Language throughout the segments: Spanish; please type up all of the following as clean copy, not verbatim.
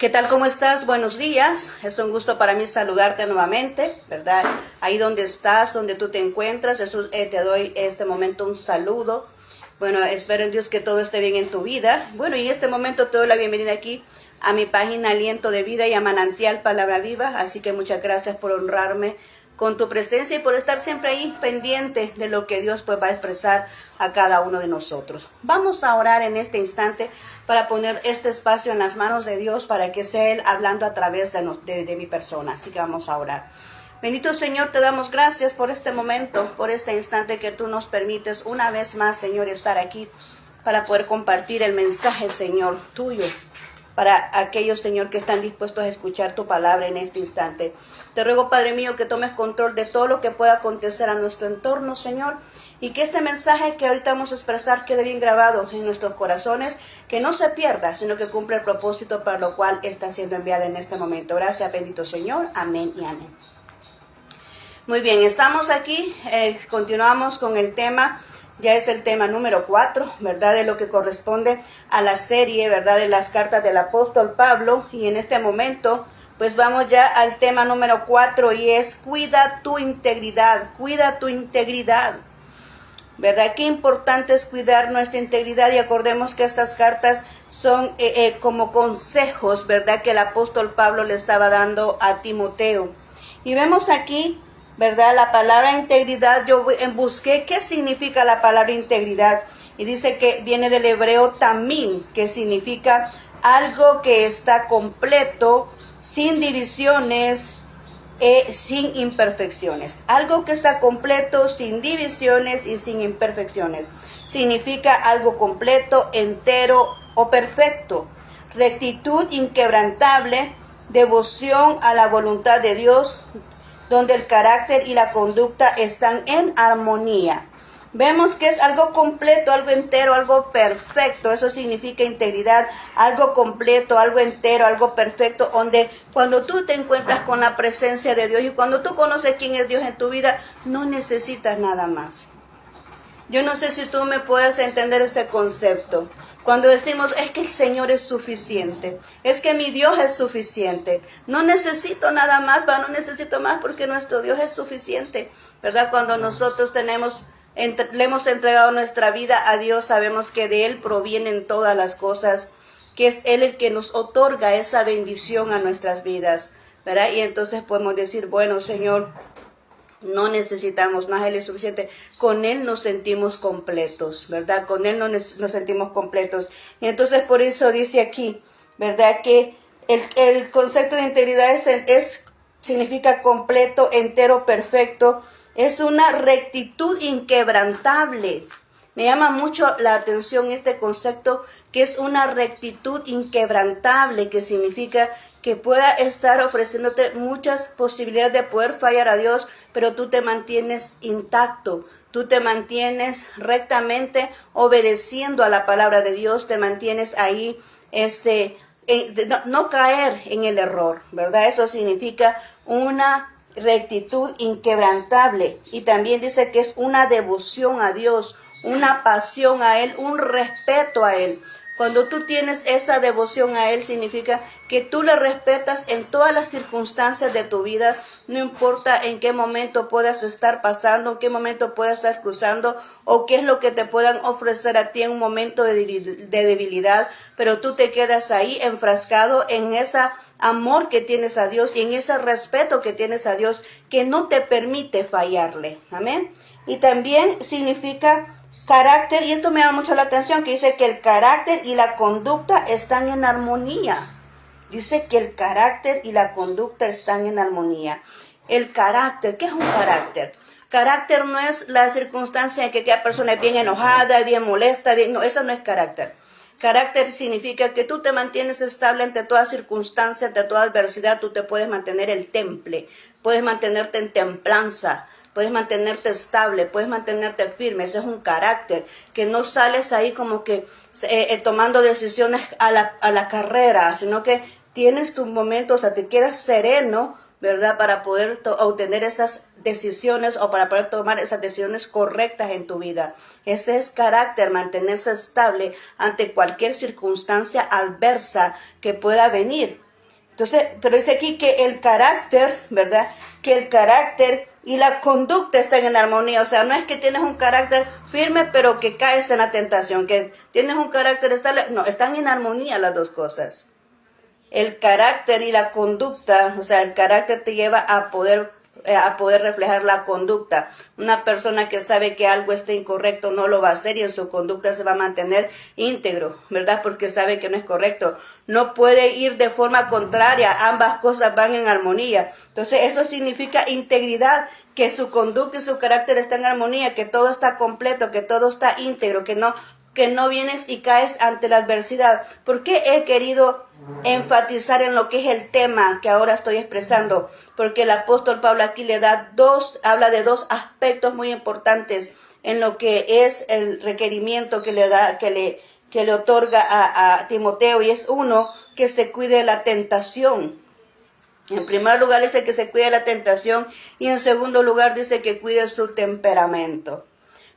¿Qué tal? ¿Cómo estás? Buenos días. Es un gusto para mí saludarte nuevamente, ¿verdad? Ahí donde estás, donde tú te encuentras, te doy este momento un saludo. Bueno, espero en Dios que todo esté bien en tu vida. Bueno, y en este momento te doy la bienvenida aquí a mi página Aliento de Vida y a Manantial Palabra Viva. Así que muchas gracias por honrarme con tu presencia y por estar siempre ahí pendiente de lo que Dios pues va a expresar a cada uno de nosotros. Vamos a orar en este instante para poner este espacio en las manos de Dios para que sea Él hablando a través de mi persona. Así que vamos a orar. Bendito Señor, te damos gracias por este momento, por este instante que tú nos permites una vez más, Señor, estar aquí para poder compartir el mensaje, Señor, tuyo, para aquellos, Señor, que están dispuestos a escuchar tu palabra en este instante. Te ruego, Padre mío, que tomes control de todo lo que pueda acontecer a nuestro entorno, Señor, y que este mensaje que ahorita vamos a expresar quede bien grabado en nuestros corazones, que no se pierda, sino que cumpla el propósito para lo cual está siendo enviada en este momento. Gracias, bendito Señor. Amén y amén. Muy bien, estamos aquí, continuamos con el tema. Ya es el tema número 4, ¿verdad? De lo que corresponde a la serie, ¿verdad? De las cartas del apóstol Pablo. Y en este momento, pues vamos ya al tema número 4 y es cuida tu integridad, ¿verdad? Qué importante es cuidar nuestra integridad y acordemos que estas cartas son como consejos, ¿verdad? Que el apóstol Pablo le estaba dando a Timoteo. Y vemos aquí, ¿verdad? La palabra integridad, yo busqué qué significa la palabra integridad y dice que viene del hebreo tamín, que significa algo que está completo, sin divisiones, sin imperfecciones. Algo que está completo, sin divisiones y sin imperfecciones. Significa algo completo, entero o perfecto. Rectitud inquebrantable, devoción a la voluntad de Dios, donde el carácter y la conducta están en armonía. Vemos que es algo completo, algo entero, algo perfecto. Eso significa integridad, algo completo, algo entero, algo perfecto, donde cuando tú te encuentras con la presencia de Dios y cuando tú conoces quién es Dios en tu vida, no necesitas nada más. Yo no sé si tú me puedes entender ese concepto. Cuando decimos, es que el Señor es suficiente, es que mi Dios es suficiente, no necesito nada más, no necesito más porque nuestro Dios es suficiente, ¿verdad? Cuando nosotros le hemos entregado nuestra vida a Dios, sabemos que de Él provienen todas las cosas, que es Él el que nos otorga esa bendición a nuestras vidas, ¿verdad? Y entonces podemos decir, bueno, Señor, no necesitamos más, Él es suficiente. Con Él nos sentimos completos, ¿verdad? Con Él nos sentimos completos. Y entonces por eso dice aquí, ¿verdad? Que el concepto de integridad significa completo, entero, perfecto. Es una rectitud inquebrantable. Me llama mucho la atención este concepto que es una rectitud inquebrantable, que significa que pueda estar ofreciéndote muchas posibilidades de poder fallar a Dios, pero tú te mantienes intacto, tú te mantienes rectamente obedeciendo a la palabra de Dios, te mantienes ahí, no caer en el error, ¿verdad? Eso significa una rectitud inquebrantable. Y también dice que es una devoción a Dios, una pasión a Él, un respeto a Él. Cuando tú tienes esa devoción a Él, significa que tú le respetas en todas las circunstancias de tu vida, no importa en qué momento puedas estar pasando, en qué momento puedas estar cruzando, o qué es lo que te puedan ofrecer a ti en un momento de debilidad, pero tú te quedas ahí enfrascado en ese amor que tienes a Dios y en ese respeto que tienes a Dios, que no te permite fallarle. Amén. Y también significa carácter, y esto me llama mucho la atención, que dice que el carácter y la conducta están en armonía. Dice que el carácter y la conducta están en armonía. El carácter, ¿qué es un carácter? Carácter no es la circunstancia en que aquella persona es bien enojada, bien molesta, no, eso no es carácter. Carácter significa que tú te mantienes estable ante toda circunstancia, ante toda adversidad, tú te puedes mantener el temple, puedes mantenerte en templanza, puedes mantenerte estable, puedes mantenerte firme. Ese es un carácter, que no sales ahí como que tomando decisiones a la carrera, sino que tienes tus momentos, o sea, te quedas sereno, ¿verdad? Para poder obtener esas decisiones o para poder tomar esas decisiones correctas en tu vida. Ese es carácter, mantenerse estable ante cualquier circunstancia adversa que pueda venir. Entonces, pero dice aquí que el carácter, ¿verdad? Que el carácter y la conducta están en armonía. O sea, no es que tienes un carácter firme, pero que caes en la tentación. Que tienes un carácter estable. No, están en armonía las dos cosas. El carácter y la conducta, o sea, el carácter te lleva a poder reflejar la conducta. Una persona que sabe que algo está incorrecto no lo va a hacer y en su conducta se va a mantener íntegro, ¿verdad? Porque sabe que no es correcto. No puede ir de forma contraria, ambas cosas van en armonía. Entonces eso significa integridad, que su conducta y su carácter están en armonía, que todo está completo, que todo está íntegro, que no vienes y caes ante la adversidad. ¿Por qué he querido enfatizar en lo que es el tema que ahora estoy expresando? Porque el apóstol Pablo aquí habla de dos aspectos muy importantes en lo que es el requerimiento que le otorga a Timoteo, y es uno, que se cuide de la tentación. En primer lugar dice que se cuide de la tentación, y en segundo lugar dice que cuide su temperamento.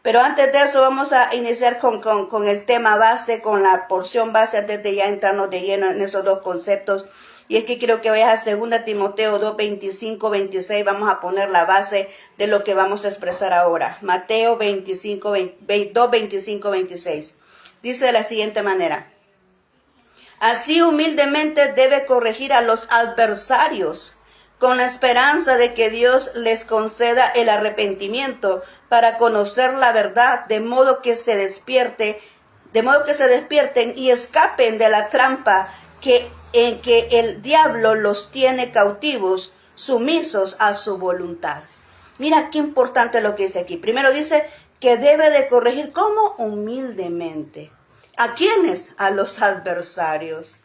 Pero antes de eso vamos a iniciar con el tema base, con la porción base, antes de ya entrarnos de lleno en esos dos conceptos. Y es que quiero que vayas a 2 Timoteo 2, 25, 26. Vamos a poner la base de lo que vamos a expresar ahora. Mateo 2, 25, 26. Dice de la siguiente manera: así humildemente debe corregir a los adversarios, con la esperanza de que Dios les conceda el arrepentimiento para conocer la verdad, de modo que se despierten y escapen de la trampa en que el diablo los tiene cautivos, sumisos a su voluntad. Mira qué importante lo que dice aquí. Primero dice que debe de corregir, ¿cómo? Humildemente. ¿A quiénes? A los adversarios.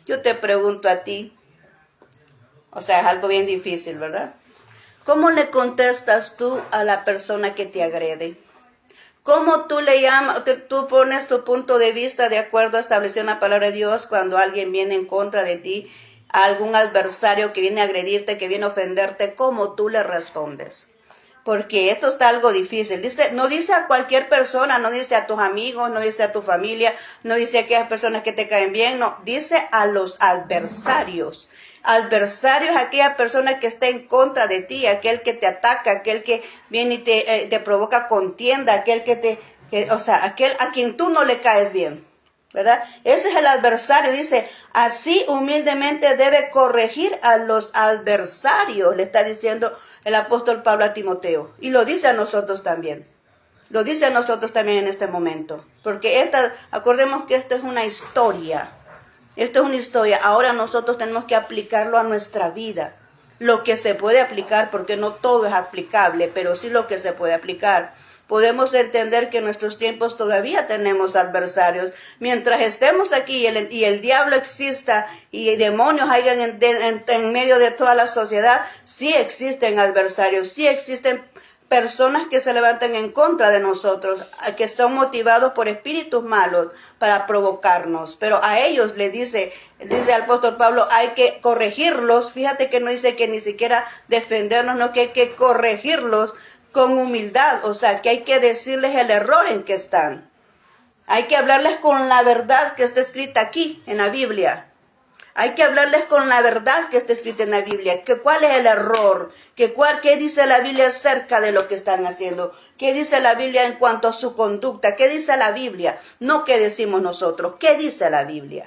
Yo te pregunto a ti, o sea, es algo bien difícil, ¿verdad? ¿Cómo le contestas tú a la persona que te agrede? ¿Cómo tú le llamas, tú pones tu punto de vista de acuerdo a establecer una palabra de Dios cuando alguien viene en contra de ti, algún adversario que viene a agredirte, que viene a ofenderte? ¿Cómo tú le respondes? Porque esto está algo difícil. No dice a cualquier persona, no dice a tus amigos, no dice a tu familia, no dice a aquellas personas que te caen bien, no, dice a los adversarios. Adversario es aquella persona que está en contra de ti, aquel que te ataca, aquel que viene y te provoca contienda, aquel aquel a quien tú no le caes bien, ¿verdad? Ese es el adversario. Dice, así humildemente debe corregir a los adversarios, le está diciendo el apóstol Pablo a Timoteo. Y lo dice a nosotros también. Lo dice a nosotros también en este momento. Porque acordemos que esto es una historia. Esto es una historia. Ahora nosotros tenemos que aplicarlo a nuestra vida. Lo que se puede aplicar, porque no todo es aplicable, pero sí lo que se puede aplicar. Podemos entender que en nuestros tiempos todavía tenemos adversarios. Mientras estemos aquí y el diablo exista y demonios hayan en medio de toda la sociedad, sí existen adversarios, sí existen personas que se levantan en contra de nosotros, que están motivados por espíritus malos para provocarnos. Pero a ellos dice el apóstol Pablo, hay que corregirlos. Fíjate que no dice que ni siquiera defendernos, no, que hay que corregirlos con humildad. O sea, que hay que decirles el error en que están. Hay que hablarles con la verdad que está escrita aquí en la Biblia. Hay que hablarles con la verdad que está escrita en la Biblia. ¿Cuál es el error? ¿Qué dice la Biblia acerca de lo que están haciendo? ¿Qué dice la Biblia en cuanto a su conducta? ¿Qué dice la Biblia? No qué decimos nosotros. ¿Qué dice la Biblia?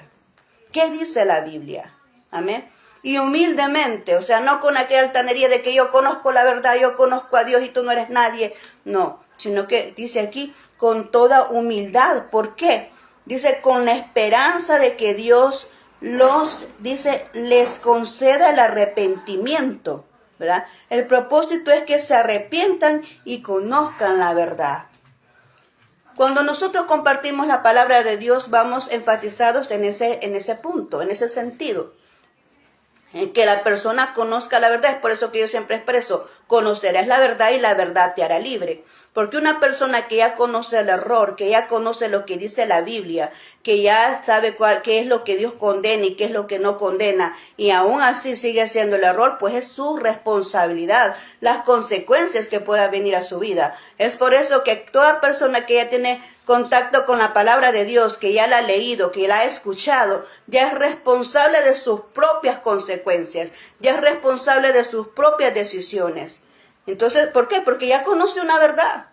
¿Qué dice la Biblia? Amén. Y humildemente, o sea, no con aquella altanería de que yo conozco la verdad, yo conozco a Dios y tú no eres nadie. No, sino que dice aquí con toda humildad. ¿Por qué? Dice con la esperanza de que Dios les conceda el arrepentimiento, ¿verdad? El propósito es que se arrepientan y conozcan la verdad. Cuando nosotros compartimos la palabra de Dios, vamos enfatizados en ese punto, en ese sentido. En que la persona conozca la verdad. Es por eso que yo siempre expreso, conocerás la verdad y la verdad te hará libre. Porque una persona que ya conoce el error, que ya conoce lo que dice la Biblia, que ya sabe qué es lo que Dios condena y qué es lo que no condena, y aún así sigue haciendo el error, pues es su responsabilidad, las consecuencias que pueda venir a su vida. Es por eso que toda persona que ya tiene contacto con la palabra de Dios, que ya la ha leído, que la ha escuchado, ya es responsable de sus propias consecuencias, ya es responsable de sus propias decisiones. Entonces, ¿por qué? Porque ya conoce una verdad.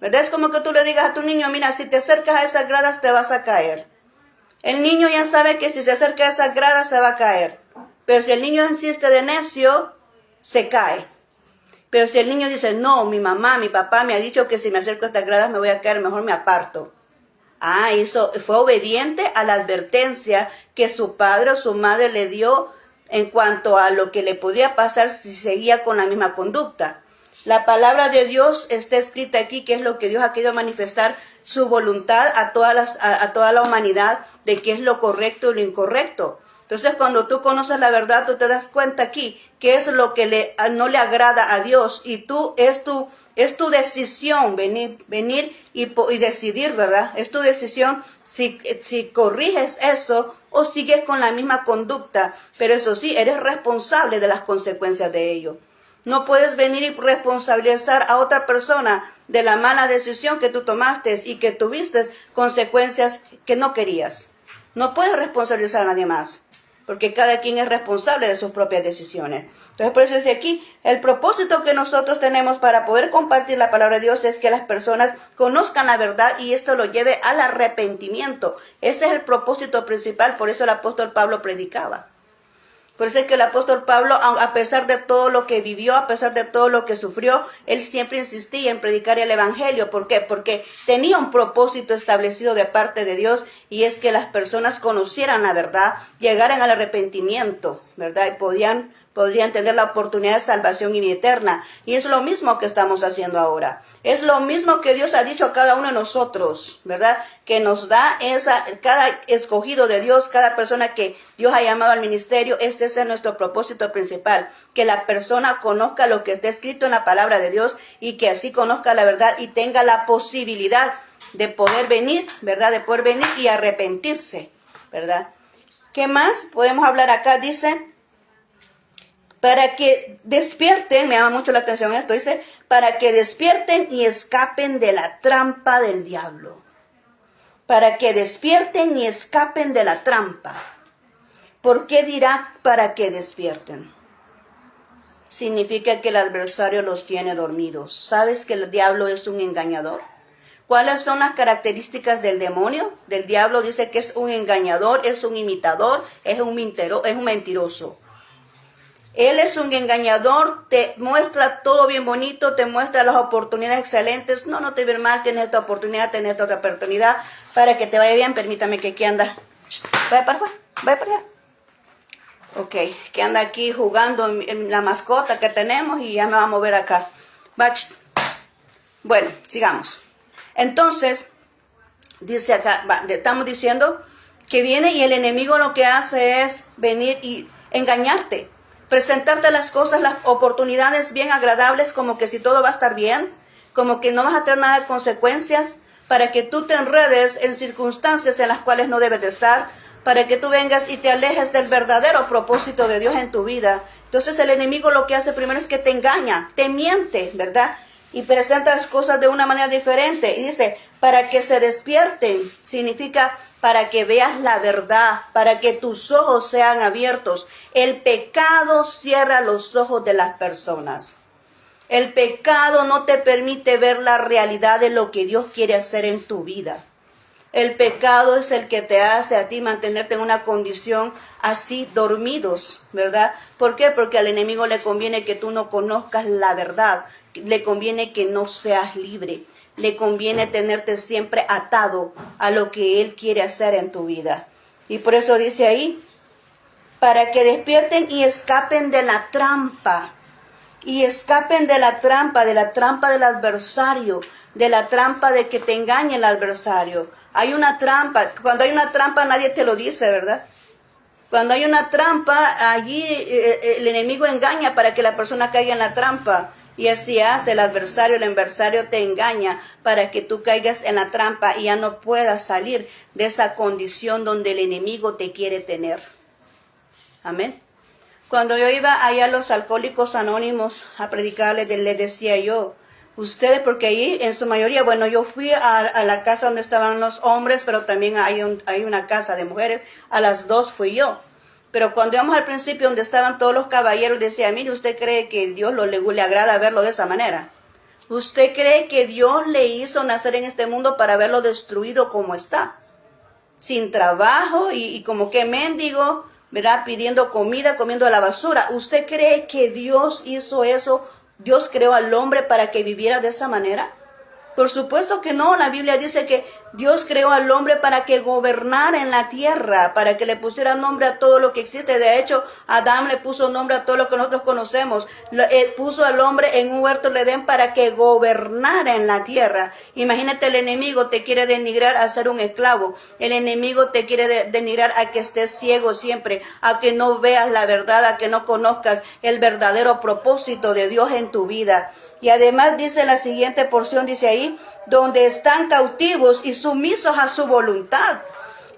¿Verdad? Es como que tú le digas a tu niño, mira, si te acercas a esas gradas te vas a caer. El niño ya sabe que si se acerca a esas gradas se va a caer. Pero si el niño insiste de necio, se cae. Pero si el niño dice, no, mi mamá, mi papá me ha dicho que si me acerco a estas gradas me voy a caer, mejor me aparto. Ah, eso fue obediente a la advertencia que su padre o su madre le dio en cuanto a lo que le podía pasar si seguía con la misma conducta. La palabra de Dios está escrita aquí, que es lo que Dios ha querido manifestar, su voluntad a toda la humanidad de qué es lo correcto y lo incorrecto. Entonces, cuando tú conoces la verdad, tú te das cuenta aquí que es lo que no le agrada a Dios, y es tu decisión venir y decidir, ¿verdad? Es tu decisión si corriges eso o sigues con la misma conducta, pero eso sí, eres responsable de las consecuencias de ello. No puedes venir y responsabilizar a otra persona de la mala decisión que tú tomaste y que tuviste consecuencias que no querías. No puedes responsabilizar a nadie más, porque cada quien es responsable de sus propias decisiones. Entonces, por eso dice aquí, el propósito que nosotros tenemos para poder compartir la palabra de Dios es que las personas conozcan la verdad y esto lo lleve al arrepentimiento. Ese es el propósito principal, por eso el apóstol Pablo predicaba. Por eso es que el apóstol Pablo, a pesar de todo lo que vivió, a pesar de todo lo que sufrió, él siempre insistía en predicar el evangelio. ¿Por qué? Porque tenía un propósito establecido de parte de Dios, y es que las personas conocieran la verdad, llegaran al arrepentimiento, ¿verdad? Y podrían tener la oportunidad de salvación y vida eterna. Y es lo mismo que estamos haciendo ahora. Es lo mismo que Dios ha dicho a cada uno de nosotros, ¿verdad? Que nos da cada escogido de Dios, cada persona que Dios ha llamado al ministerio, ese es nuestro propósito principal. Que la persona conozca lo que está escrito en la palabra de Dios, y que así conozca la verdad y tenga la posibilidad de poder venir, ¿verdad? De poder venir y arrepentirse, ¿verdad? ¿Qué más podemos hablar acá? Dice, para que despierten, me llama mucho la atención esto, dice, para que despierten y escapen de la trampa del diablo. Para que despierten y escapen de la trampa. ¿Por qué dirá para que despierten? Significa que el adversario los tiene dormidos. ¿Sabes que el diablo es un engañador? ¿Cuáles son las características del demonio? Del diablo dice que es un engañador, es un imitador, es un mentiroso. Él es un engañador, te muestra todo bien bonito, te muestra las oportunidades excelentes. No te ve mal, tienes esta oportunidad, tienes esta otra oportunidad para que te vaya bien. Permítame que aquí anda. Vaya para afuera, vaya para allá. Ok, que anda aquí jugando en la mascota que tenemos y ya me va a mover acá. Bueno, sigamos. Entonces, dice acá, estamos diciendo que viene y el enemigo lo que hace es venir y engañarte. Presentarte las cosas, las oportunidades bien agradables, como que si todo va a estar bien, como que no vas a tener nada de consecuencias, para que tú te enredes en circunstancias en las cuales no debes de estar, para que tú vengas y te alejes del verdadero propósito de Dios en tu vida. Entonces el enemigo lo que hace primero es que te engaña, te miente, ¿verdad? Y presenta las cosas de una manera diferente. Y dice, para que se despierten, significa para que veas la verdad, para que tus ojos sean abiertos. El pecado cierra los ojos de las personas. El pecado no te permite ver la realidad de lo que Dios quiere hacer en tu vida. El pecado es el que te hace a ti mantenerte en una condición así, dormidos, ¿verdad? ¿Por qué? Porque al enemigo le conviene que tú no conozcas la verdad. Le conviene que no seas libre. Le conviene tenerte siempre atado a lo que Él quiere hacer en tu vida. Y por eso dice ahí, para que despierten y escapen de la trampa. Y escapen de la trampa del adversario, de la trampa de que te engañe el adversario. Hay una trampa. Cuando hay una trampa nadie te lo dice, ¿verdad? Cuando hay una trampa, allí el enemigo engaña para que la persona caiga en la trampa. Y así hace el adversario te engaña para que tú caigas en la trampa y ya no puedas salir de esa condición donde el enemigo te quiere tener. Amén. Cuando yo iba allá a los alcohólicos anónimos a predicarles, les decía yo, Ustedes, porque ahí en su mayoría, bueno, yo fui a la casa donde estaban los hombres, pero también hay una casa de mujeres, a las dos fui yo. Pero cuando íbamos al principio donde estaban todos los caballeros, decía, mire, ¿usted cree que Dios le agrada verlo de esa manera? ¿Usted cree que Dios le hizo nacer en este mundo para verlo destruido como está? Sin trabajo y como que mendigo, ¿verdad? Pidiendo comida, comiendo la basura. ¿Usted cree que Dios hizo eso? ¿Dios creó al hombre para que viviera de esa manera? Por supuesto que no. La Biblia dice que Dios creó al hombre para que gobernara en la tierra, para que le pusiera nombre a todo lo que existe. De hecho, Adán le puso nombre a todo lo que nosotros conocemos. Puso al hombre en un huerto de Edén para que gobernara en la tierra. Imagínate, el enemigo te quiere denigrar a ser un esclavo. El enemigo te quiere denigrar a que estés ciego siempre, a que no veas la verdad, a que no conozcas el verdadero propósito de Dios en tu vida. Y además dice la siguiente porción, dice ahí, donde están cautivos y sumisos a su voluntad.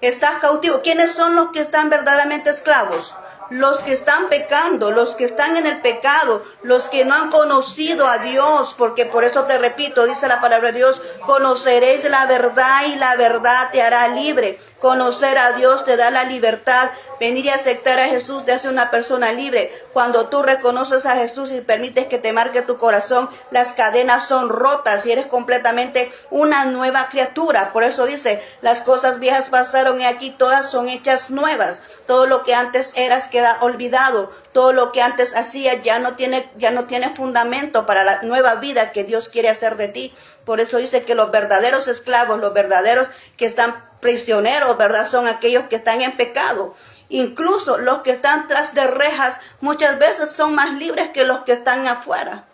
Estás cautivo. ¿Quiénes son los que están verdaderamente esclavos? Los que están pecando, los que están en el pecado, los que no han conocido a Dios, porque por eso te repito, dice la palabra de Dios, conoceréis la verdad y la verdad te hará libre. Conocer a Dios te da la libertad. Venir y aceptar a Jesús te hace una persona libre. Cuando tú reconoces a Jesús y permites que te marque tu corazón, las cadenas son rotas y eres completamente una nueva criatura. Por eso dice, las cosas viejas pasaron y aquí todas son hechas nuevas. Todo lo que antes eras queda olvidado. Todo lo que antes hacías ya no tiene fundamento para la nueva vida que Dios quiere hacer de ti. Por eso dice que los verdaderos esclavos, los verdaderos que están prisioneros, ¿verdad? Son aquellos que están en pecado. Incluso los que están tras de rejas muchas veces son más libres que los que están afuera.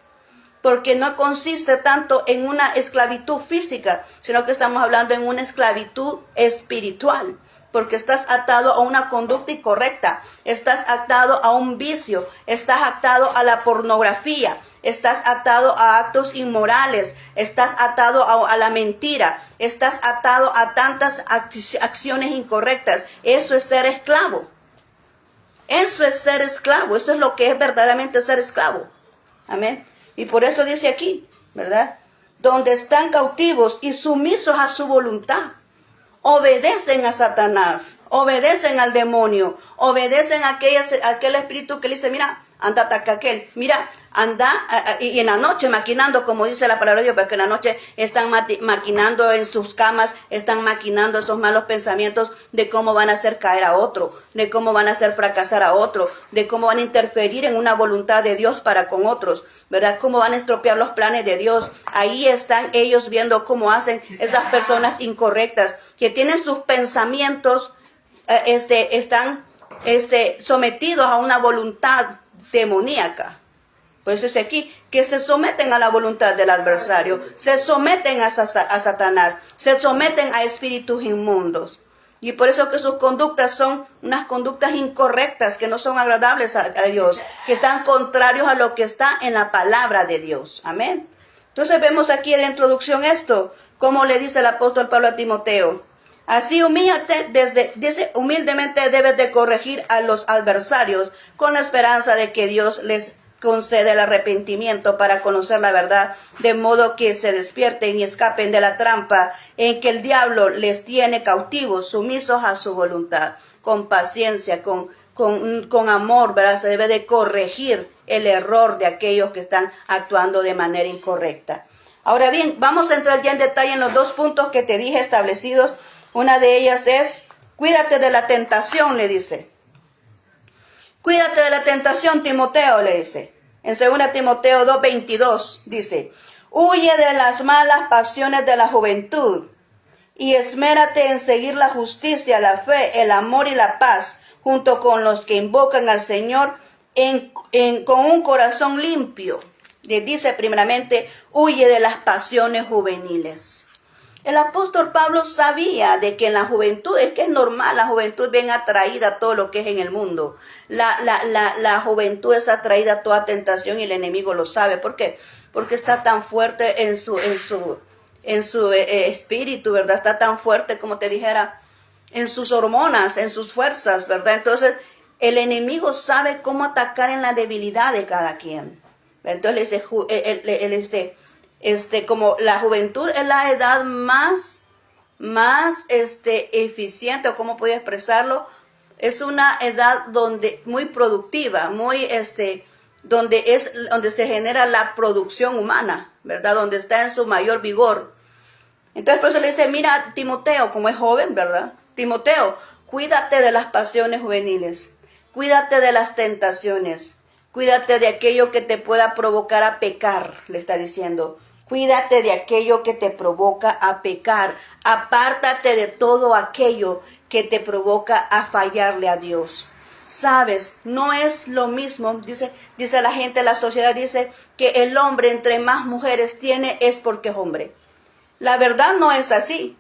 Porque no consiste tanto en una esclavitud física, sino que estamos hablando en una esclavitud espiritual. Porque estás atado a una conducta incorrecta, estás atado a un vicio, estás atado a la pornografía, estás atado a actos inmorales, estás atado a la mentira, estás atado a tantas acciones incorrectas. Eso es ser esclavo. Eso es ser esclavo. Eso es lo que es verdaderamente ser esclavo. Amén. Y por eso dice aquí, ¿verdad? Donde están cautivos y sumisos a su voluntad. Obedecen a Satanás, obedecen al demonio, obedecen a aquel espíritu que le dice, mira, anda, ataca a aquel, mira, anda, y en la noche maquinando, como dice la palabra de Dios, porque en la noche están maquinando en sus camas, están maquinando esos malos pensamientos de cómo van a hacer caer a otro, de cómo van a hacer fracasar a otro, de cómo van a interferir en una voluntad de Dios para con otros, ¿verdad? Cómo van a estropear los planes de Dios. Ahí están ellos viendo cómo hacen esas personas incorrectas, que tienen sus pensamientos, están sometidos a una voluntad demoníaca. Por eso es aquí que se someten a la voluntad del adversario, se someten a Satanás, se someten a espíritus inmundos. Y por eso que sus conductas son unas conductas incorrectas, que no son agradables a Dios, que están contrarios a lo que está en la palabra de Dios. Amén. Entonces vemos aquí en la introducción esto, como le dice el apóstol Pablo a Timoteo. Así dice, humildemente debes de corregir a los adversarios con la esperanza de que Dios les concede el arrepentimiento para conocer la verdad, de modo que se despierten y escapen de la trampa en que el diablo les tiene cautivos, sumisos a su voluntad. Con paciencia, con amor, ¿verdad? Se debe de corregir el error de aquellos que están actuando de manera incorrecta. Ahora bien, vamos a entrar ya en detalle en los dos puntos que te dije establecidos. Una de ellas es, cuídate de la tentación, le dice. Cuídate de la tentación, Timoteo, le dice. En 2 Timoteo 2:22 dice, huye de las malas pasiones de la juventud y esmérate en seguir la justicia, la fe, el amor y la paz, junto con los que invocan al Señor con un corazón limpio. Le dice primeramente, huye de las pasiones juveniles. El apóstol Pablo sabía de que en la juventud, es que es normal, la juventud bien atraída a todo lo que es en el mundo. La juventud es atraída a toda tentación y el enemigo lo sabe. ¿Por qué? Porque está tan fuerte en su espíritu, ¿verdad? Está tan fuerte, como te dijera, en sus hormonas, en sus fuerzas, ¿verdad? Entonces, el enemigo sabe cómo atacar en la debilidad de cada quien. Entonces, él dice, como la juventud es la edad más eficiente, o cómo podía expresarlo, es una edad donde muy productiva, muy donde se genera la producción humana, ¿verdad? Donde está en su mayor vigor. Entonces por eso le dice, mira, Timoteo, como es joven, ¿verdad? Timoteo, cuídate de las pasiones juveniles, cuídate de las tentaciones, cuídate de aquello que te pueda provocar a pecar, le está diciendo. Cuídate de aquello que te provoca a pecar. Apártate de todo aquello que te provoca a fallarle a Dios. Sabes, no es lo mismo, dice la gente, la sociedad dice que el hombre entre más mujeres tiene es porque es hombre. La verdad no es así,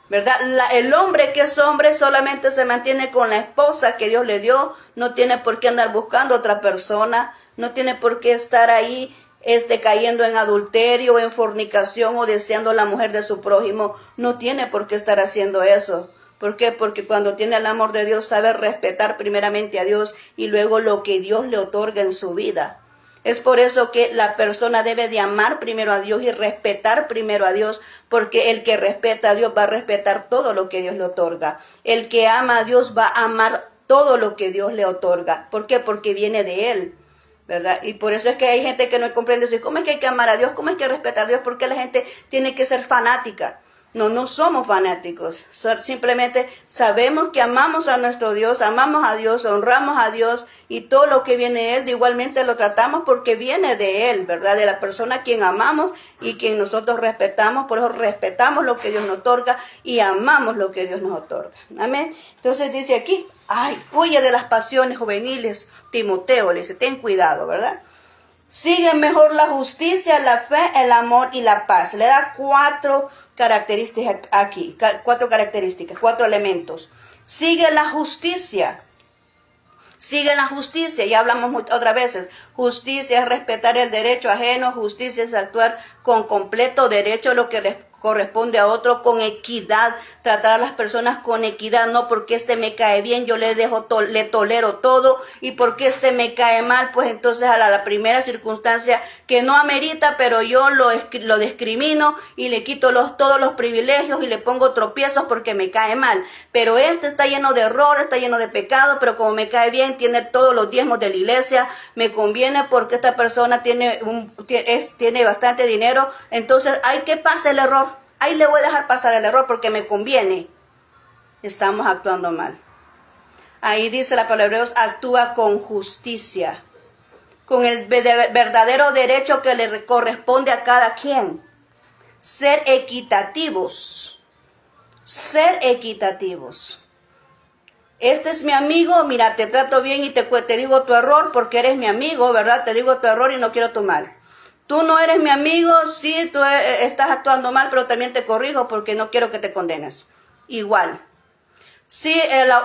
¿verdad? El hombre que es hombre solamente se mantiene con la esposa que Dios le dio, no tiene por qué andar buscando otra persona, no tiene por qué estar ahí cayendo en adulterio, en fornicación o deseando la mujer de su prójimo. No tiene por qué estar haciendo eso. ¿Por qué? Porque cuando tiene el amor de Dios sabe respetar primeramente a Dios y luego lo que Dios le otorga en su vida. Es por eso que la persona debe de amar primero a Dios y respetar primero a Dios, porque el que respeta a Dios va a respetar todo lo que Dios le otorga. El que ama a Dios va a amar todo lo que Dios le otorga. ¿Por qué? Porque viene de Él, ¿verdad? Y por eso es que hay gente que no comprende eso. ¿Cómo es que hay que amar a Dios? ¿Cómo es que respetar a Dios? ¿Por qué la gente tiene que ser fanática? No somos fanáticos, simplemente sabemos que amamos a nuestro Dios, amamos a Dios, honramos a Dios y todo lo que viene de Él, de igualmente lo tratamos porque viene de Él, ¿verdad? De la persona a quien amamos y quien nosotros respetamos, por eso respetamos lo que Dios nos otorga y amamos lo que Dios nos otorga. Amén. Entonces dice aquí, huye de las pasiones juveniles, Timoteo, le dice, ten cuidado, ¿verdad? Sigue mejor la justicia, la fe, el amor y la paz. Le da 4 características aquí, 4 elementos. Sigue la justicia. Sigue la justicia, ya hablamos otras veces. Justicia es respetar el derecho ajeno, justicia es actuar con completo derecho, lo que les corresponde a otro, con equidad, tratar a las personas con equidad, no porque me cae bien, yo le tolero todo, y porque me cae mal, pues entonces a la primera circunstancia que no amerita, pero yo lo discrimino y le quito todos los privilegios y le pongo tropiezos porque me cae mal. Pero está lleno de errores, está lleno de pecado, pero como me cae bien, tiene todos los diezmos de la iglesia, me conviene porque esta persona tiene bastante dinero, entonces hay que pasar el error. Ahí le voy a dejar pasar el error porque me conviene. Estamos actuando mal. Ahí dice la palabra de Dios, actúa con justicia, con el verdadero derecho que le corresponde a cada quien. Ser equitativos. Ser equitativos. Este es mi amigo, mira, te trato bien y te digo tu error porque eres mi amigo, ¿verdad? Te digo tu error y no quiero tu mal. Tú no eres mi amigo, sí, tú estás actuando mal, pero también te corrijo porque no quiero que te condenes. Igual. Sí,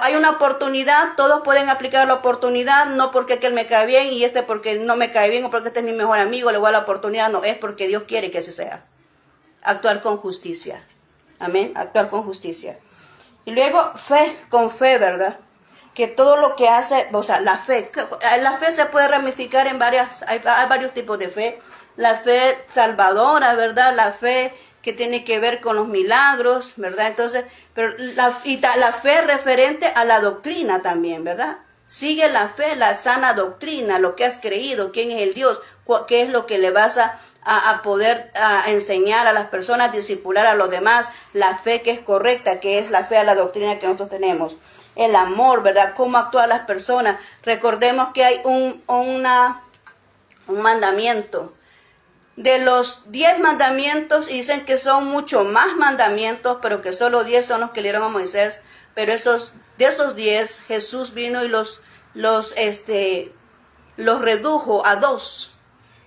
hay una oportunidad, todos pueden aplicar la oportunidad, no porque aquel me cae bien y porque no me cae bien o porque es mi mejor amigo, le voy a la oportunidad, no, es porque Dios quiere que así sea. Actuar con justicia. Amén, actuar con justicia. Y luego con fe, ¿verdad? Que todo lo que hace, o sea, la fe se puede ramificar en hay varios tipos de fe. La fe salvadora, ¿verdad? La fe que tiene que ver con los milagros, ¿verdad? Entonces, pero la fe referente a la doctrina también, ¿verdad? Sigue la fe, la sana doctrina, lo que has creído, quién es el Dios, qué es lo que le vas a poder enseñar a las personas, discipular a los demás, la fe que es correcta, que es la fe a la doctrina que nosotros tenemos. El amor, ¿verdad? Cómo actúan las personas. Recordemos que hay un mandamiento. De los 10 mandamientos, dicen que son mucho más mandamientos, pero que solo 10 son los que le dieron a Moisés. Pero de esos 10, Jesús vino y los redujo a 2.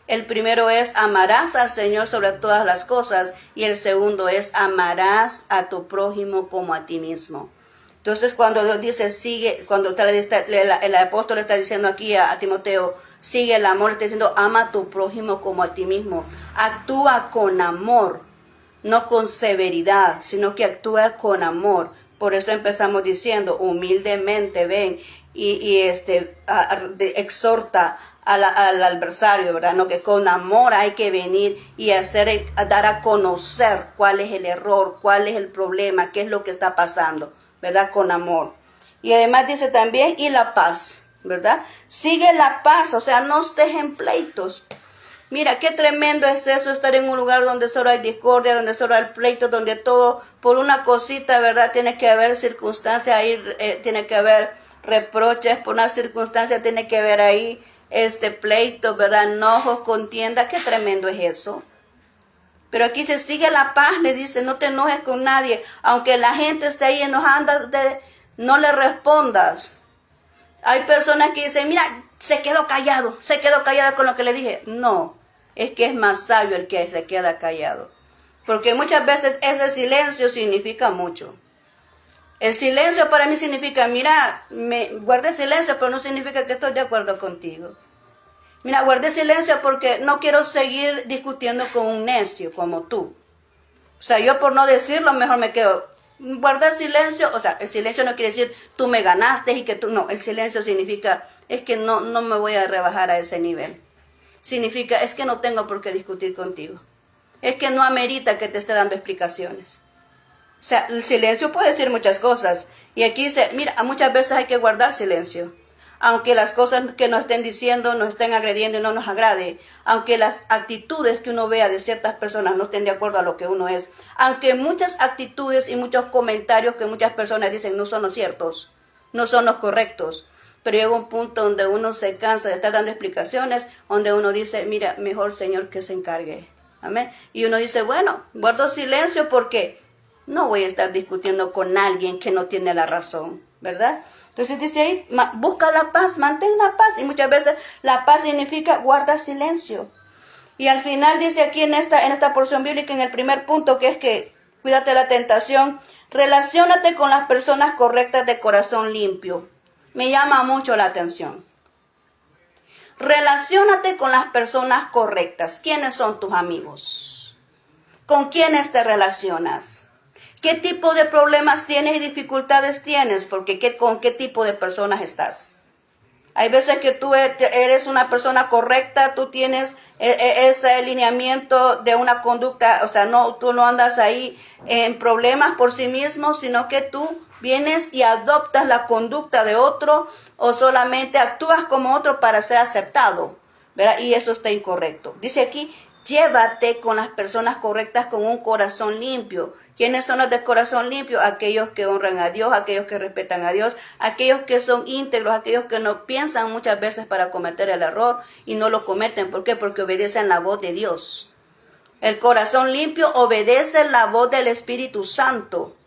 El primero es amarás al Señor sobre todas las cosas y el segundo es amarás a tu prójimo como a ti mismo. Entonces cuando Dios dice cuando el apóstol está diciendo aquí a Timoteo, sigue el amor, está diciendo ama a tu prójimo como a ti mismo. Actúa con amor, no con severidad, sino que actúa con amor. Por eso empezamos diciendo humildemente ven y exhorta al adversario, ¿verdad? No, que con amor hay que venir y dar a conocer cuál es el error, cuál es el problema, qué es lo que está pasando, ¿verdad? Con amor. Y además dice también, y la paz, ¿verdad? Sigue la paz, o sea, no estés en pleitos. Mira, qué tremendo es eso, estar en un lugar donde solo hay discordia, donde solo hay pleitos, donde todo, por una cosita, ¿verdad? Tiene que haber circunstancias ahí, tiene que haber reproches, por una circunstancia tiene que haber ahí pleito, ¿verdad? Enojos, contienda, qué tremendo es eso. Pero aquí se sigue la paz, le dice, no te enojes con nadie, aunque la gente esté ahí enojando, no le respondas. Hay personas que dicen, mira, se quedó callada con lo que le dije. No, es que es más sabio el que se queda callado. Porque muchas veces ese silencio significa mucho. El silencio para mí significa, mira, guardé silencio, pero no significa que estoy de acuerdo contigo. Mira, guardé silencio porque no quiero seguir discutiendo con un necio como tú. O sea, yo por no decirlo, mejor me quedo. Guardar silencio, o sea, el silencio no quiere decir tú me ganaste y que tú, no, el silencio significa, es que no me voy a rebajar a ese nivel. Significa, es que no tengo por qué discutir contigo. Es que no amerita que te esté dando explicaciones. O sea, el silencio puede decir muchas cosas. Y aquí dice, mira, muchas veces hay que guardar silencio. Aunque las cosas que nos estén diciendo, nos estén agrediendo y no nos agrade. Aunque las actitudes que uno vea de ciertas personas no estén de acuerdo a lo que uno es. Aunque muchas actitudes y muchos comentarios que muchas personas dicen no son los ciertos, no son los correctos. Pero llega un punto donde uno se cansa de estar dando explicaciones, donde uno dice, mira, mejor Señor que se encargue. Amén. Y uno dice, bueno, guardo silencio porque no voy a estar discutiendo con alguien que no tiene la razón, ¿verdad? Entonces dice ahí, busca la paz, mantén la paz. Y muchas veces la paz significa guarda silencio. Y al final dice aquí en esta porción bíblica, en el primer punto, que es que cuídate de la tentación, relaciónate con las personas correctas de corazón limpio. Me llama mucho la atención. Relaciónate con las personas correctas. ¿Quiénes son tus amigos? ¿Con quiénes te relacionas? ¿Qué tipo de problemas tienes y dificultades tienes? Porque ¿con qué tipo de personas estás? Hay veces que tú eres una persona correcta, tú tienes ese alineamiento de una conducta, o sea, tú no andas ahí en problemas por sí mismo, sino que tú vienes y adoptas la conducta de otro o solamente actúas como otro para ser aceptado, ¿verdad? Y eso está incorrecto. Dice aquí, llévate con las personas correctas con un corazón limpio. ¿Quiénes son los de corazón limpio? Aquellos que honran a Dios, aquellos que respetan a Dios, aquellos que son íntegros, aquellos que no piensan muchas veces para cometer el error y no lo cometen. ¿Por qué? Porque obedecen la voz de Dios. El corazón limpio obedece la voz del Espíritu Santo.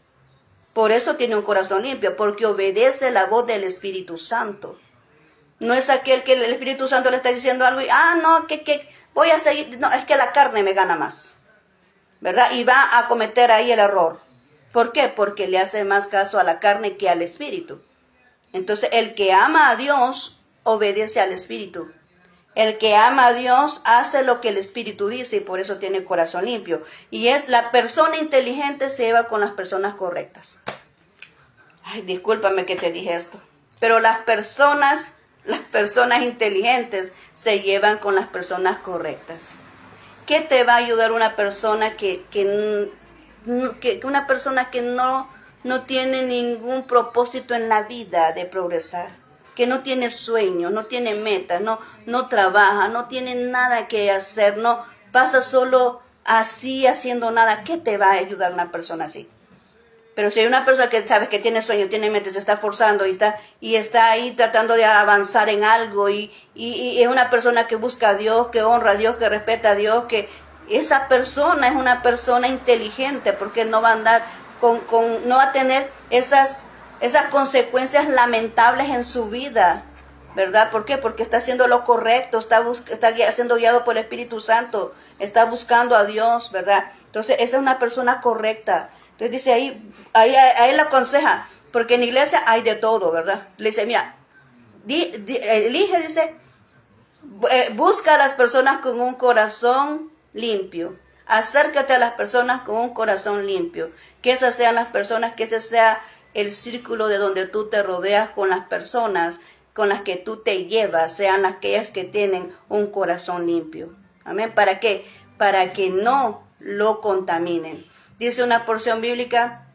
Por eso tiene un corazón limpio, porque obedece la voz del Espíritu Santo. No es aquel que el Espíritu Santo le está diciendo algo y, no, que voy a seguir. No, es que la carne me gana más, ¿verdad? Y va a cometer ahí el error. ¿Por qué? Porque le hace más caso a la carne que al Espíritu. Entonces, el que ama a Dios obedece al Espíritu. El que ama a Dios hace lo que el Espíritu dice y por eso tiene el corazón limpio. Y es la persona inteligente se lleva con las personas correctas. Ay, discúlpame que te dije esto. Pero las personas inteligentes se llevan con las personas correctas. ¿Qué te va a ayudar una persona que una persona que no tiene ningún propósito en la vida de progresar? Que no tiene sueños, no tiene metas, no trabaja, no tiene nada que hacer, no pasa solo así haciendo nada. ¿Qué te va a ayudar una persona así? Pero si hay una persona que sabes que tiene sueño, tiene metas, se está forzando y está ahí tratando de avanzar en algo y es una persona que busca a Dios, que honra a Dios, que respeta a Dios, que esa persona es una persona inteligente porque no va a andar no va a tener esas consecuencias lamentables en su vida, ¿verdad? ¿Por qué? Porque está haciendo lo correcto, está siendo guiado por el Espíritu Santo, está buscando a Dios, ¿verdad? Entonces, esa es una persona correcta. Entonces dice ahí le aconseja, porque en la iglesia hay de todo, ¿verdad? Le dice, mira, elige, dice, busca a las personas con un corazón limpio. Acércate a las personas con un corazón limpio. Que esas sean las personas, que ese sea el círculo de donde tú te rodeas con las personas con las que tú te llevas sean aquellas que tienen un corazón limpio. Amén. ¿Para qué? Para que no lo contaminen. Dice una porción bíblica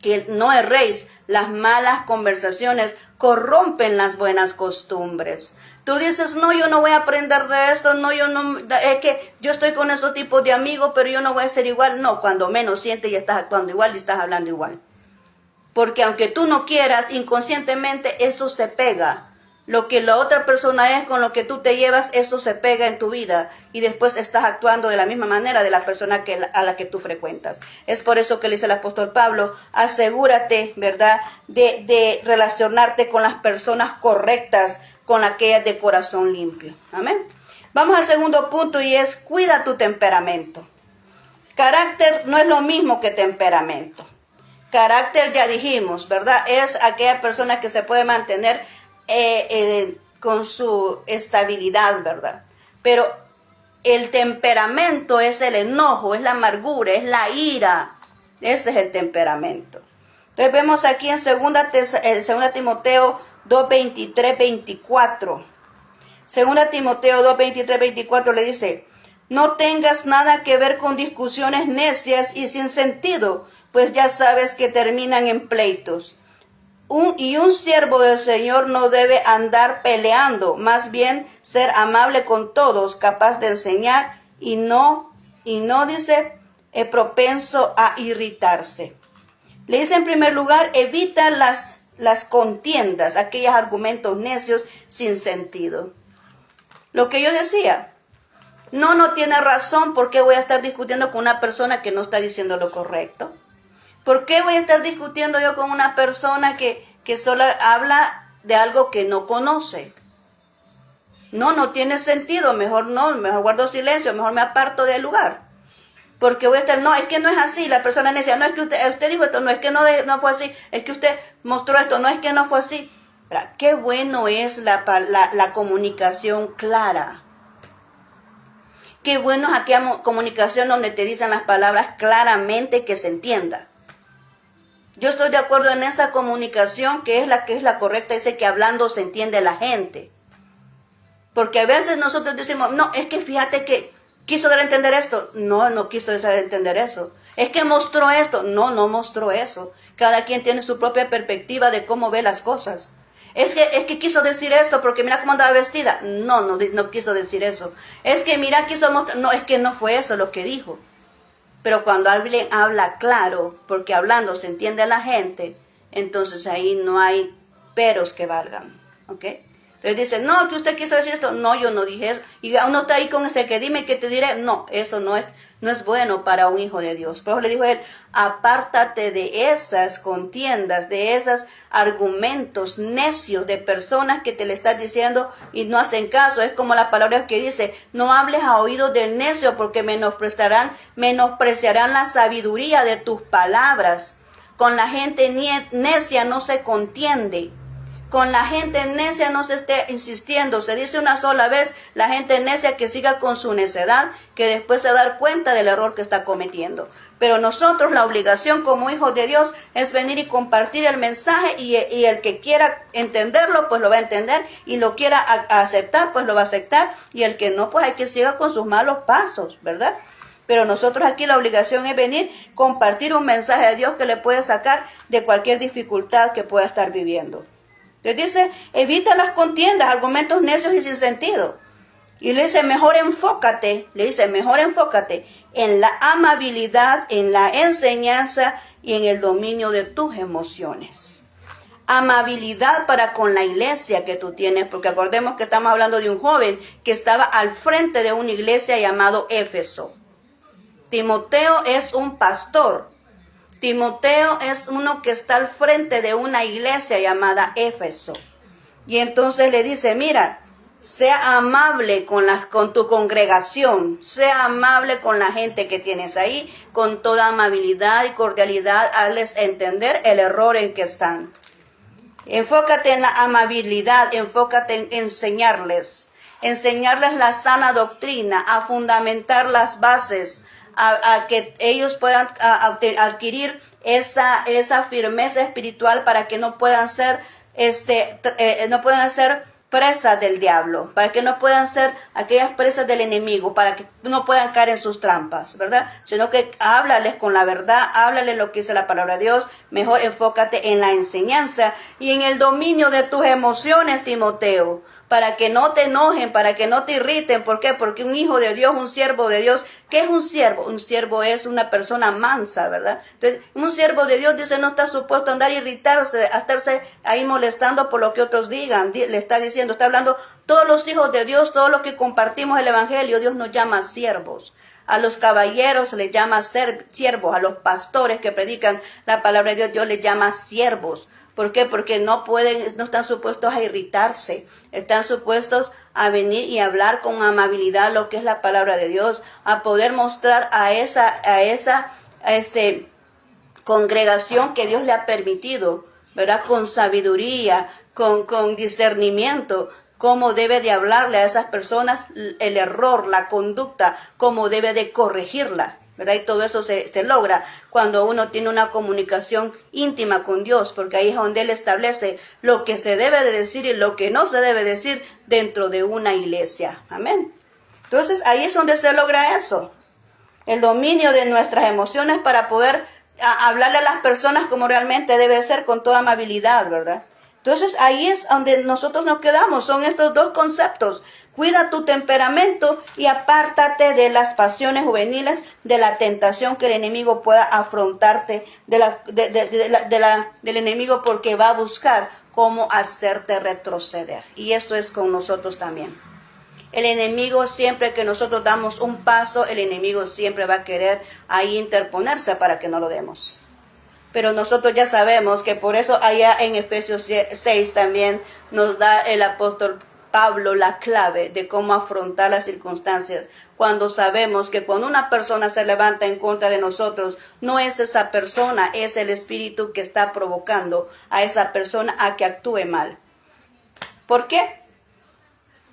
que no erréis, las malas conversaciones corrompen las buenas costumbres. Tú dices, no, yo no voy a aprender de esto, no, es que yo estoy con esos tipos de amigos, pero yo no voy a ser igual. No, cuando menos sientes y estás actuando igual y estás hablando igual. Porque aunque tú no quieras, inconscientemente eso se pega. Lo que la otra persona es, con lo que tú te llevas, eso se pega en tu vida. Y después estás actuando de la misma manera de la persona a la que tú frecuentas. Es por eso que le dice el apóstol Pablo, asegúrate, ¿verdad?, de relacionarte con las personas correctas, con aquellas de corazón limpio. Amén. Vamos al segundo punto y es, cuida tu temperamento. Carácter no es lo mismo que temperamento. Carácter, ya dijimos, ¿verdad?, es aquella persona que se puede mantener con su estabilidad, ¿verdad? Pero el temperamento es el enojo, es la amargura, es la ira. Ese es el temperamento. Entonces vemos aquí en 2 Timoteo 2:23, 24. 2 Timoteo 2:23, 24 le dice, no tengas nada que ver con discusiones necias y sin sentido, pues ya sabes que terminan en pleitos. Un siervo del Señor no debe andar peleando, más bien ser amable con todos, capaz de enseñar y no dice, propenso a irritarse. Le dice en primer lugar, evita las contiendas, aquellos argumentos necios sin sentido. Lo que yo decía, no tiene razón, ¿por qué voy a estar discutiendo con una persona que no está diciendo lo correcto? ¿Por qué voy a estar discutiendo yo con una persona que solo habla de algo que no conoce? No tiene sentido, mejor guardo silencio, mejor me aparto del lugar. Porque voy a estar, no, es que no es así, la persona necia, no es que usted dijo esto, no es que no fue así, es que usted mostró esto, no es que no fue así. Qué bueno es la comunicación clara. Qué bueno es aquella comunicación donde te dicen las palabras claramente que se entienda. Yo estoy de acuerdo en esa comunicación que es la correcta, dice que hablando se entiende la gente. Porque a veces nosotros decimos, no, es que fíjate que quiso dar a entender esto. No quiso dar a entender eso. Es que mostró esto. No mostró eso. Cada quien tiene su propia perspectiva de cómo ve las cosas. Es que quiso decir esto porque mira cómo andaba vestida. No quiso decir eso. Es que mira quiso mostrar. No, es que no fue eso lo que dijo. Pero cuando alguien habla claro, porque hablando se entiende a la gente, entonces ahí no hay peros que valgan, ¿ok? Entonces dice, no, que usted quiso decir esto. No, yo no dije eso. Y uno está ahí con ese que dime que te diré. No, eso no es bueno para un hijo de Dios. Pero le dijo él, apártate de esas contiendas, de esos argumentos necios de personas que te le están diciendo y no hacen caso. Es como la palabra que dice, no hables a oídos del necio porque menospreciarán la sabiduría de tus palabras. Con la gente necia no se contiende. Con la gente necia no se esté insistiendo. Se dice una sola vez, la gente necia que siga con su necedad, que después se va a dar cuenta del error que está cometiendo. Pero nosotros la obligación como hijos de Dios es venir y compartir el mensaje y el que quiera entenderlo, pues lo va a entender y lo quiera aceptar, pues lo va a aceptar y el que no, pues hay que siga con sus malos pasos, ¿verdad? Pero nosotros aquí la obligación es venir, compartir un mensaje de Dios que le puede sacar de cualquier dificultad que pueda estar viviendo. Entonces dice, evita las contiendas, argumentos necios y sin sentido. Y le dice, mejor enfócate en la amabilidad, en la enseñanza y en el dominio de tus emociones. Amabilidad para con la iglesia que tú tienes, porque acordemos que estamos hablando de un joven que estaba al frente de una iglesia llamado Éfeso. Timoteo es un pastor. Timoteo es uno que está al frente de una iglesia llamada Éfeso. Y entonces le dice, mira, sea amable con tu congregación, sea amable con la gente que tienes ahí, con toda amabilidad y cordialidad, hazles entender el error en que están. Enfócate en la amabilidad, enfócate en enseñarles la sana doctrina, a fundamentar las bases, a que ellos puedan adquirir esa firmeza espiritual para que no puedan ser no pueden ser presas del diablo, para que no puedan ser aquellas presas del enemigo, para que no puedan caer en sus trampas, ¿verdad? Sino que háblales con la verdad, háblales lo que dice la palabra de Dios, mejor enfócate en la enseñanza y en el dominio de tus emociones, Timoteo, para que no te enojen, para que no te irriten. ¿Por qué? Porque un hijo de Dios, un siervo de Dios, ¿qué es un siervo? Un siervo es una persona mansa, ¿verdad? Entonces, un siervo de Dios dice, no está supuesto a andar irritarse, a estarse ahí molestando por lo que otros digan. Le está diciendo, está hablando, todos los hijos de Dios, todos los que compartimos el evangelio, Dios nos llama siervos. A los caballeros les llama siervos, a los pastores que predican la palabra de Dios, Dios les llama siervos. ¿Por qué? Porque no están supuestos a irritarse, están supuestos a venir y hablar con amabilidad lo que es la palabra de Dios, a poder mostrar a esa congregación que Dios le ha permitido, ¿verdad? Con sabiduría, con discernimiento, cómo debe de hablarle a esas personas el error, la conducta, cómo debe de corregirla, ¿verdad? Y todo eso se logra cuando uno tiene una comunicación íntima con Dios, porque ahí es donde Él establece lo que se debe de decir y lo que no se debe decir dentro de una iglesia. Amén. Entonces ahí es donde se logra eso, el dominio de nuestras emociones para poder hablarle a las personas como realmente debe ser, con toda amabilidad, ¿verdad? Entonces ahí es donde nosotros nos quedamos, son estos dos conceptos. Cuida tu temperamento y apártate de las pasiones juveniles, de la tentación que el enemigo pueda afrontarte, del enemigo, porque va a buscar cómo hacerte retroceder. Y eso es con nosotros también. El enemigo, siempre que nosotros damos un paso, el enemigo siempre va a querer ahí interponerse para que no lo demos. Pero nosotros ya sabemos que por eso allá en Efesios 6 también nos da el apóstol Pablo la clave de cómo afrontar las circunstancias, cuando sabemos que cuando una persona se levanta en contra de nosotros, no es esa persona, es el espíritu que está provocando a esa persona a que actúe mal. ¿Por qué?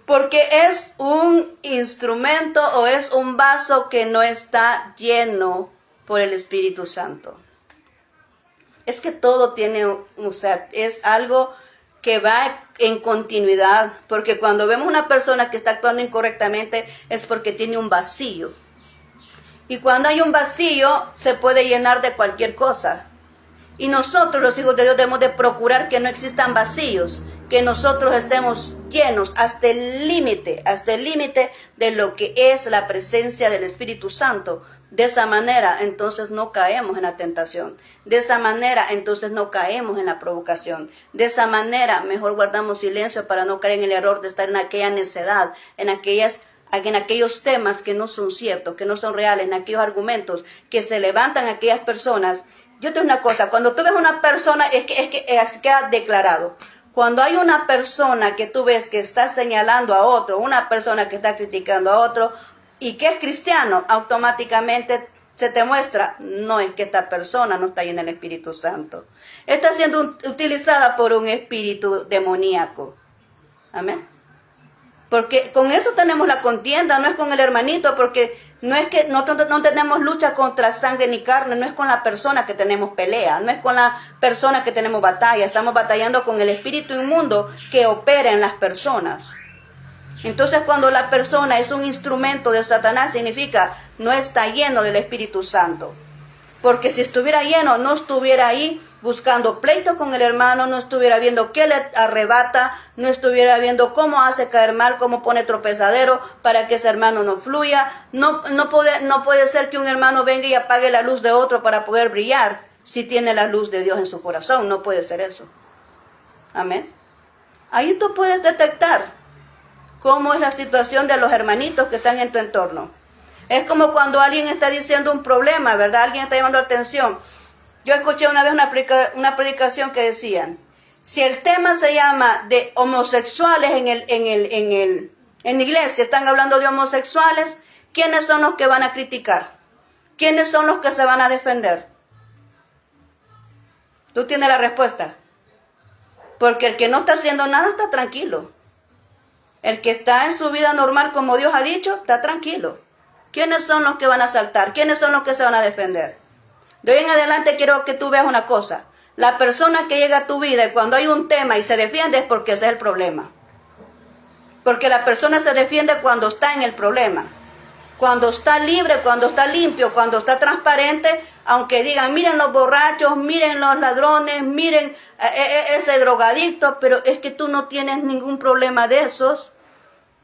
Porque es un instrumento o es un vaso que no está lleno por el Espíritu Santo. Es que todo tiene, o sea, es algo que va en continuidad, porque cuando vemos una persona que está actuando incorrectamente es porque tiene un vacío. Y cuando hay un vacío se puede llenar de cualquier cosa. Y nosotros, los hijos de Dios, debemos de procurar que no existan vacíos, que nosotros estemos llenos hasta el límite de lo que es la presencia del Espíritu Santo. De esa manera, entonces no caemos en la tentación. De esa manera, entonces no caemos en la provocación. De esa manera, mejor guardamos silencio para no caer en el error de estar en aquella necedad, en aquellos temas que no son ciertos, que no son reales, en aquellos argumentos que se levantan aquellas personas. Yo te digo una cosa, cuando tú ves una persona, es que queda declarado. Cuando hay una persona que tú ves que está señalando a otro, una persona que está criticando a otro, y que es cristiano, automáticamente se te muestra, no, es que esta persona no está llena del Espíritu Santo. Está siendo utilizada por un espíritu demoníaco. Amén. Porque con eso tenemos la contienda, no es con el hermanito, porque no es que no tenemos lucha contra sangre ni carne, no es con la persona que tenemos pelea, no es con la persona que tenemos batalla, estamos batallando con el espíritu inmundo que opera en las personas. Entonces, cuando la persona es un instrumento de Satanás, significa no está lleno del Espíritu Santo. Porque si estuviera lleno, no estuviera ahí buscando pleito con el hermano, no estuviera viendo qué le arrebata, no estuviera viendo cómo hace caer mal, cómo pone tropezadero para que ese hermano no fluya. No puede ser que un hermano venga y apague la luz de otro para poder brillar si tiene la luz de Dios en su corazón. No puede ser eso. Amén. Ahí tú puedes detectar cómo es la situación de los hermanitos que están en tu entorno. Es como cuando alguien está diciendo un problema, ¿verdad? Alguien está llamando atención. Yo escuché una vez una predicación que decían, si el tema se llama de homosexuales en la iglesia, están hablando de homosexuales, ¿quiénes son los que van a criticar? ¿Quiénes son los que se van a defender? Tú tienes la respuesta. Porque el que no está haciendo nada está tranquilo. El que está en su vida normal, como Dios ha dicho, está tranquilo. ¿Quiénes son los que van a saltar? ¿Quiénes son los que se van a defender? De hoy en adelante quiero que tú veas una cosa. La persona que llega a tu vida y cuando hay un tema y se defiende es porque ese es el problema. Porque la persona se defiende cuando está en el problema. Cuando está libre, cuando está limpio, cuando está transparente, aunque digan, miren los borrachos, miren los ladrones, miren ese drogadicto, pero es que tú no tienes ningún problema de esos.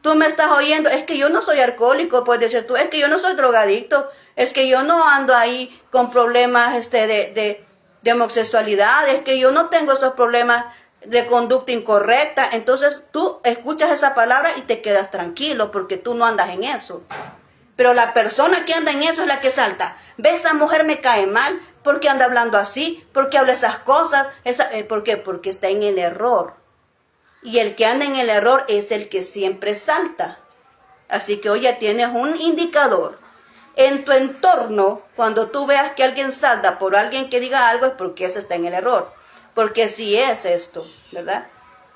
Tú me estás oyendo, es que yo no soy alcohólico, puedes decir tú, es que yo no soy drogadicto, es que yo no ando ahí con problemas de homosexualidad, es que yo no tengo esos problemas de conducta incorrecta. Entonces tú escuchas esa palabra y te quedas tranquilo porque tú no andas en eso. Pero la persona que anda en eso es la que salta. ¿Ve, esa mujer me cae mal? ¿Por qué anda hablando así? ¿Por qué habla esas cosas? ¿Por qué? Porque está en el error. Y el que anda en el error es el que siempre salta. Así que hoy ya tienes un indicador. En tu entorno, cuando tú veas que alguien salta por alguien que diga algo, es porque ese está en el error. Porque sí es esto, ¿verdad?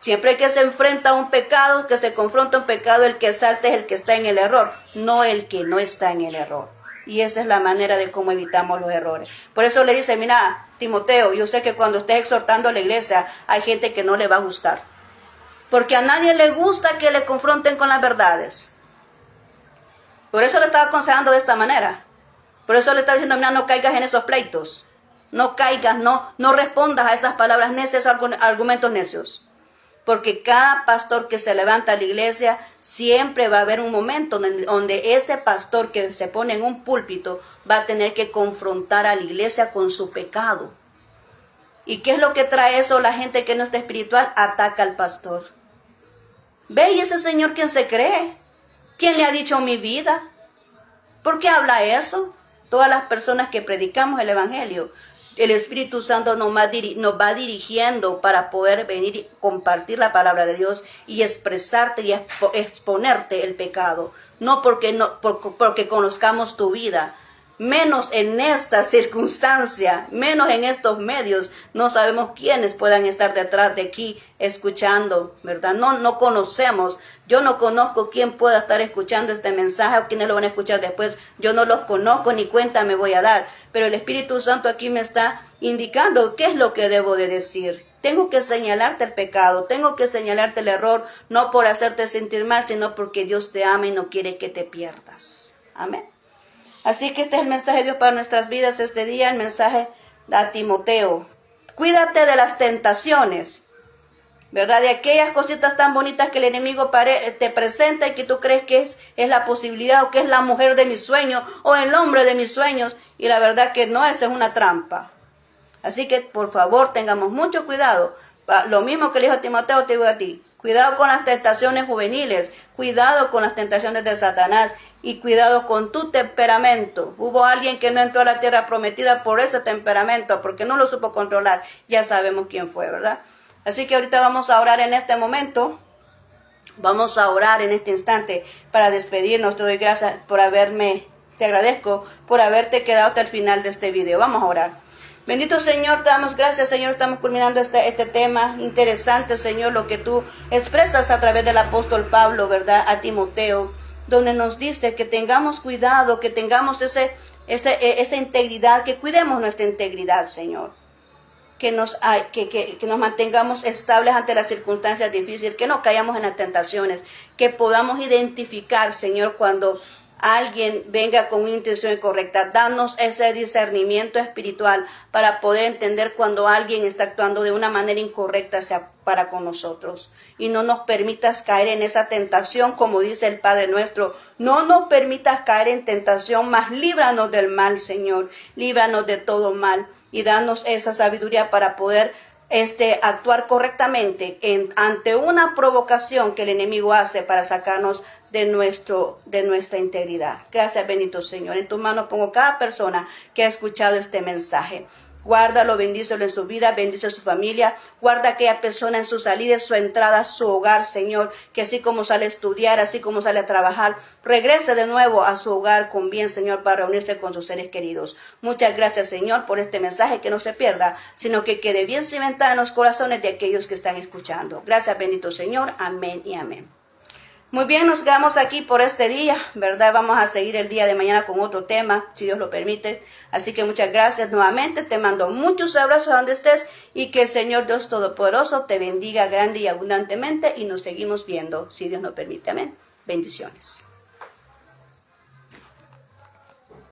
Siempre que se enfrenta a un pecado, que se confronta a un pecado, el que salta es el que está en el error, no el que no está en el error. Y esa es la manera de cómo evitamos los errores. Por eso le dice, mira, Timoteo, yo sé que cuando estés exhortando a la iglesia, hay gente que no le va a gustar. Porque a nadie le gusta que le confronten con las verdades. Por eso le estaba aconsejando de esta manera. Por eso le estaba diciendo, mira, no caigas en esos pleitos. No caigas, no respondas a esas palabras necias, argumentos necios. Porque cada pastor que se levanta a la iglesia, siempre va a haber un momento donde este pastor que se pone en un púlpito va a tener que confrontar a la iglesia con su pecado. ¿Y qué es lo que trae eso? La gente que no está espiritual ataca al pastor. Ve, y ese señor, ¿quién se cree? ¿Quién le ha dicho mi vida? ¿Por qué habla eso? Todas las personas que predicamos el evangelio, el Espíritu Santo nos va dirigiendo para poder venir y compartir la palabra de Dios y expresarte y exponerte el pecado. No porque conozcamos tu vida. Menos en esta circunstancia, menos en estos medios, no sabemos quiénes puedan estar detrás de aquí escuchando, ¿verdad? No conocemos, yo no conozco quién pueda estar escuchando este mensaje o quiénes lo van a escuchar después, yo no los conozco ni cuenta me voy a dar, pero el Espíritu Santo aquí me está indicando qué es lo que debo de decir. Tengo que señalarte el pecado, tengo que señalarte el error, no por hacerte sentir mal, sino porque Dios te ama y no quiere que te pierdas. Amén. Así que este es el mensaje de Dios para nuestras vidas este día, el mensaje a Timoteo. Cuídate de las tentaciones, ¿verdad? De aquellas cositas tan bonitas que el enemigo te presenta y que tú crees que es la posibilidad o que es la mujer de mis sueños o el hombre de mis sueños. Y la verdad que no, esa es una trampa. Así que por favor tengamos mucho cuidado. Lo mismo que le dijo a Timoteo, te digo a ti. Cuidado con las tentaciones juveniles, cuidado con las tentaciones de Satanás y cuidado con tu temperamento. Hubo alguien que no entró a la tierra prometida por ese temperamento, porque no lo supo controlar. Ya sabemos quién fue, ¿verdad? Así que ahorita vamos a orar en este momento. Vamos a orar en este instante para despedirnos. Te doy gracias por te agradezco por haberte quedado hasta el final de este video. Vamos a orar. Bendito Señor, te damos gracias, Señor. Estamos culminando este tema interesante, Señor, lo que tú expresas a través del apóstol Pablo, ¿verdad? A Timoteo, donde nos dice que tengamos cuidado, que tengamos esa integridad, que cuidemos nuestra integridad, Señor. Que nos mantengamos estables ante las circunstancias difíciles, que no caigamos en las tentaciones, que podamos identificar, Señor, cuando alguien venga con una intención incorrecta. Danos ese discernimiento espiritual para poder entender cuando alguien está actuando de una manera incorrecta para con nosotros. Y no nos permitas caer en esa tentación, como dice el Padre nuestro. No nos permitas caer en tentación, mas líbranos del mal, Señor. Líbranos de todo mal y danos esa sabiduría para poder actuar correctamente ante una provocación que el enemigo hace para sacarnos de nuestra integridad. Gracias, bendito Señor. En tus manos pongo cada persona que ha escuchado este mensaje. Guárdalo, bendícelo en su vida, bendice a su familia. Guarda a aquella persona en su salida, su entrada, su hogar, Señor, que así como sale a estudiar, así como sale a trabajar, regrese de nuevo a su hogar con bien, Señor, para reunirse con sus seres queridos. Muchas gracias, Señor, por este mensaje, que no se pierda, sino que quede bien cimentado en los corazones de aquellos que están escuchando. Gracias, bendito Señor. Amén y amén. Muy bien, nos quedamos aquí por este día, ¿verdad? Vamos a seguir el día de mañana con otro tema, si Dios lo permite. Así que muchas gracias nuevamente, te mando muchos abrazos a donde estés y que el Señor Dios Todopoderoso te bendiga grande y abundantemente y nos seguimos viendo, si Dios lo permite. Amén. Bendiciones.